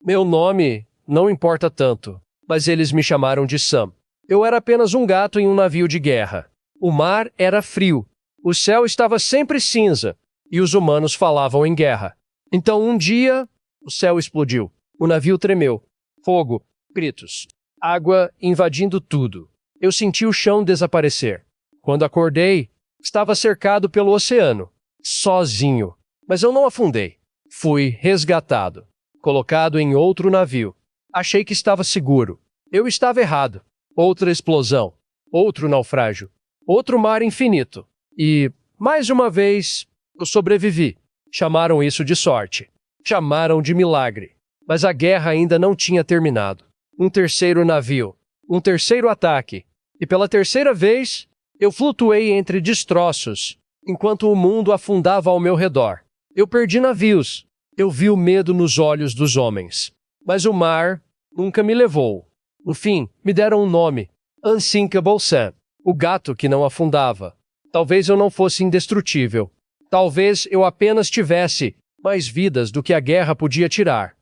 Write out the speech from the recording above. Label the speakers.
Speaker 1: Meu nome não importa tanto, mas eles me chamaram de Sam. Eu era apenas um gato em um navio de guerra. O mar era frio, o céu estava sempre cinza, e os humanos falavam em guerra. Então um dia, o céu explodiu. O navio tremeu. Fogo, gritos, água invadindo tudo. Eu senti o chão desaparecer. Quando acordei, estava cercado pelo oceano, sozinho. Mas eu não afundei. Fui resgatado, colocado em outro navio. Achei que estava seguro. Eu estava errado. Outra explosão, outro naufrágio, outro mar infinito. E, mais uma vez, eu sobrevivi. Chamaram isso de sorte. Chamaram de milagre. Mas a guerra ainda não tinha terminado. Um terceiro navio, um terceiro ataque. E pela terceira vez, eu flutuei entre destroços, enquanto o mundo afundava ao meu redor. Eu perdi navios. Eu vi o medo nos olhos dos homens. Mas o mar nunca me levou. No fim, me deram um nome: Unsinkable Sam, o gato que não afundava. Talvez eu não fosse indestrutível. Talvez eu apenas tivesse mais vidas do que a guerra podia tirar.